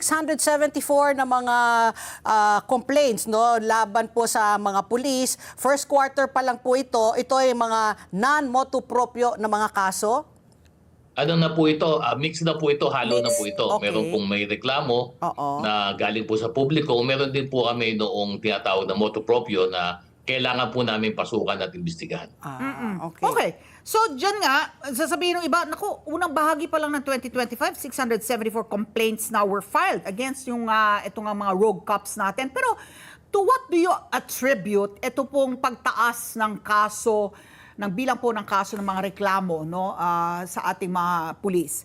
674 na mga complaints no laban po sa mga pulis. First quarter pa lang po ito. Ito ay mga non-motu proprio na mga kaso. Ano na po ito, mix na po ito, halo na po Mix, ito. okay. Meron pong may reklamo Oo. na galing po sa publiko. Meron din po kami noong tinatawag na motu proprio na kailangan po namin pasukan at imbestigahan. Okay. Okay. So, dyan nga, sasabihin ng iba, naku, unang bahagi pa lang ng 2025, 674 complaints now were filed against yung itong mga rogue cops natin. Pero, to what do you attribute ito pong pagtaas ng kaso, ng bilang po ng kaso ng mga reklamo no, sa ating mga pulis?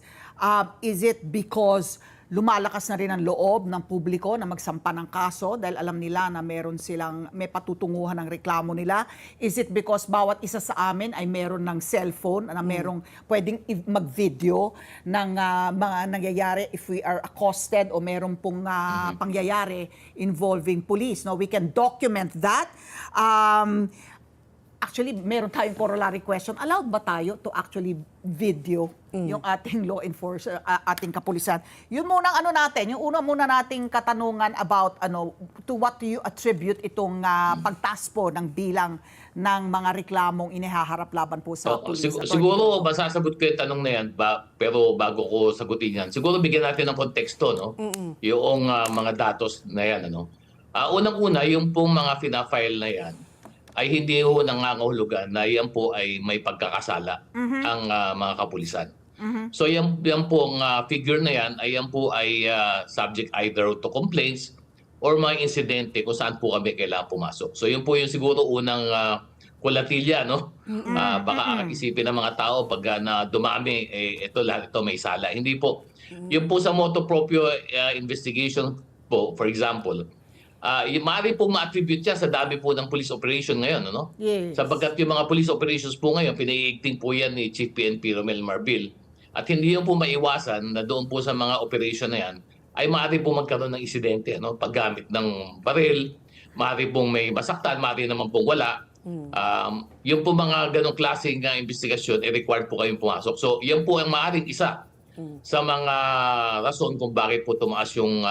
Is it because lumalakas na rin ang loob ng publiko na magsampa ng kaso dahil alam nila na may patutunguhan ng reklamo nila? Is it because bawat isa sa amin ay meron ng cellphone na merong pwedeng mag-video ng mga nangyayari if we are accosted o meron pong pangyayari involving police? No, we can document that. Actually, meron tayong corollary question. Allowed ba tayo to actually video yung ating law enforcer, ating kapulisan? Yun muna natin, yung una muna nating katanungan about to what do you attribute itong pagtaas po ng bilang ng mga reklamong inihaharap laban po sa pulis? Siguro masasagot ko yung tanong na yan, pero bago ko sagutin yan, siguro bigyan natin ng konteksto, no? Yung mga datos na yan. Unang-una, yung pong mga fina-file na yan, ay hindi ho nangangahulugan na yan po ay may pagkakasala ang mga kapulisan. So yan po ang figure na yan ay subject either to complaints or mga insidente kung saan po kami kailangan pumasok. So yun po yung siguro unang kulatilya, no? Baka isipin ng mga tao pag na dumami, ito lahat ito may sala. Hindi po. Yung po sa motu proprio investigation po, for example, maaari pong ma-attribute siya sa dami po ng police operation ngayon, ano? Yes. Sapagkat yung mga police operations po ngayon, pinaiigting po yan ni Chief PNP Romel Marbil. At hindi yun po maiwasan na doon po sa mga operation na yan, ay maaari po magkaroon ng insidente, ano? Paggamit ng baril, maaari pong may masaktan, maaari naman pong wala. Yung po mga ganong klaseng investigasyon, required po kayong pumasok. So, yan po ang maaaring isa sa mga rason kung bakit po tumaas yung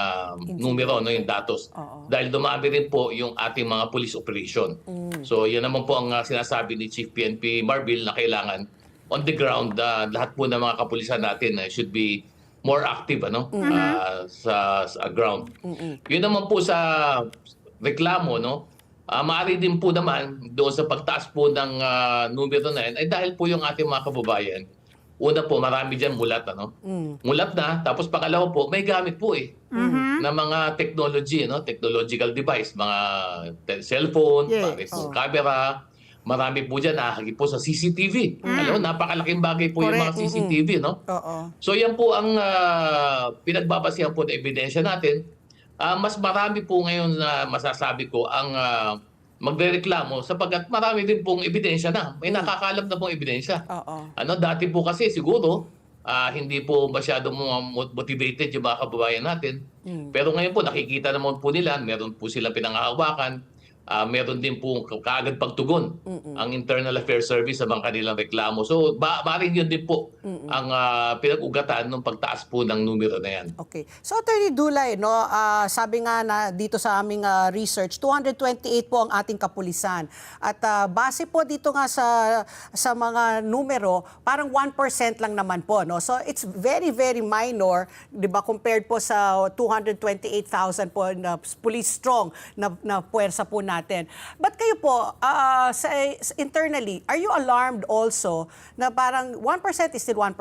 numero, no, yung datos. Dahil dumami rin po yung ating mga police operation. So yan naman po ang sinasabi ni Chief PNP Marbil na kailangan on the ground, lahat po ng mga kapulisan natin should be more active sa ground. Yun naman po sa reklamo, no, maaari din po naman doon sa pagtaas po ng numero na yan ay dahil po yung ating mga kababayan, una po, marami dyan mulat, Mulat na, tapos pangalawa po, may gamit po na mga technology, technological device, mga cellphone, camera, marami po dyan, nahagi po sa CCTV. Alam mo, napakalaking bagay po yung mga CCTV, no? So yan po ang pinagbabasihan po na ebidensya natin. Mas marami po ngayon na masasabi ko ang magrereklamo sapagkat marami din pong ebidensya na. May nakakalap na pong ebidensya. Dati po kasi siguro hindi po masyado motivated yung mga kababayan natin. Pero ngayon po nakikita naman po nila, meron po silang pinangahawakan. Meron din po kaagad pagtugon ang Internal Affairs Service sa mga kanilang reklamo. So, maaaring yun din po ang pinag-ugatan ng pagtaas po ng numero na yan. Okay. So, Attorney Dulay, no, sabi nga na dito sa aming research, 228 po ang ating kapulisan. At base po dito nga sa mga numero, parang 1% lang naman po. No? So, it's very, very minor, di ba, compared po sa 228,000 po na police strong na puwersa po natin. But kayo po, internally, are you alarmed also na parang 1% is still 1%?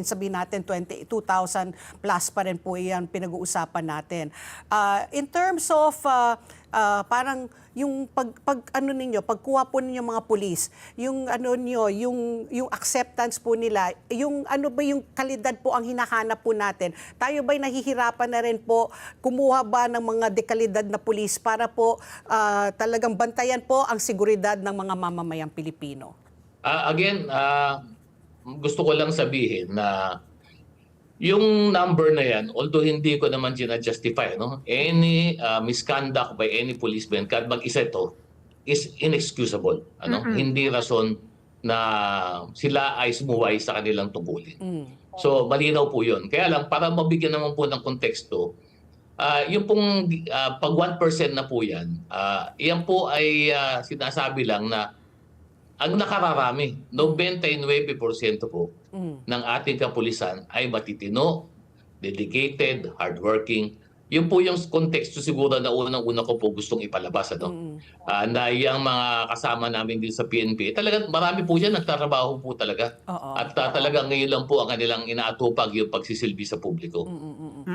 Sabihin natin 22,000 plus pa rin po yan pinag-uusapan natin. In terms of parang yung pagkuha po ninyo mga pulis, yung yung acceptance po nila, yung yung kalidad po ang hinahanap po natin. Tayo ba'y nahihirapan na rin po kumuha ba ng mga dekalidad na pulis para po talagang bantayan po ang seguridad ng mga mamamayang Pilipino? Again, gusto ko lang sabihin na yung number na yan, although hindi ko naman justify, any misconduct by any policeman, kahit mag-isa ito, is inexcusable. Hindi rason na sila ay sumuway sa kanilang tungkulin. So malinaw po yun. Kaya lang, para mabigyan naman po ng konteksto, yung pong pag 1% na po yan, yan po ay sinasabi lang na ang nakararami, 99% po ng ating kapulisan ay matitino, dedicated, hardworking. Yun po yung konteksto siguro na unang-una ko po gustong ipalabas. Na yung mga kasama namin din sa PNP, talagang marami po yan, nagtatrabaho po talaga. At talagang ngayon lang po ang kanilang inaatupag yung pagsisilbi sa publiko.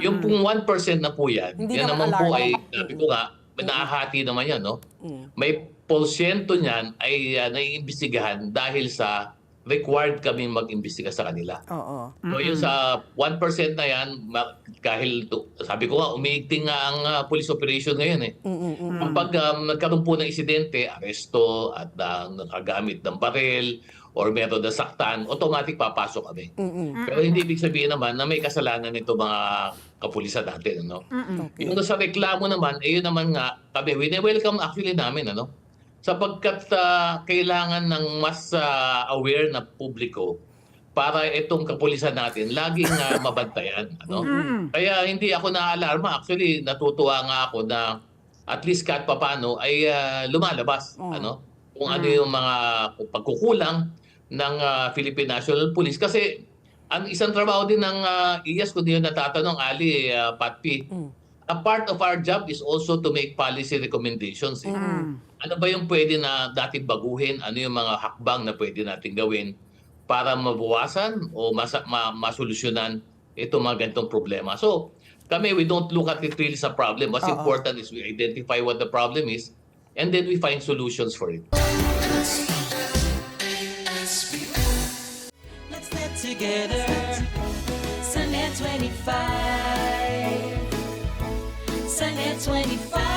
Yung pong 1% na po yan, Hindi yan naman naman po alarm. ay, sabi ko nga, nahahati naman yan, no? May porsyento niyan ay naiimbestigahan dahil sa required kami mag-imbestiga sa kanila. So yung sa 1% na yan, dahil sabi ko nga, umiigting nga ang police operation ngayon eh. Kapag nagkaroon po ng insidente, aresto at nakagamit ng baril or meron na saktan, automatic papasok kami. Pero hindi ibig sabihin naman na may kasalanan nito mga kapulisan natin. Ano? Yung sa reklamo naman, yun naman nga, kami, wini-welcome actually namin. Ano? Sapagkat kailangan ng mas aware na publiko para itong kapulisan natin laging mabantayan. Ano? Kaya hindi ako na-alarma. Actually, natutuwa nga ako na at least kahit papano ay lumalabas. Ano? Kung ano yung mga pagkukulang ng Philippine National Police. Kasi ang isang trabaho din ng IAS, kung di yun natatanong, Ali, Patpi, a part of our job is also to make policy recommendations. Ano ba yung pwede na dating baguhin? Ano yung mga hakbang na pwede natin gawin para mabawasan o masolusyonan itong mga ganitong problema? So, kami, we don't look at it really as a problem. What's important is we identify what the problem is and then we find solutions for it. Let's get together. Sunday 25. Sunday 25.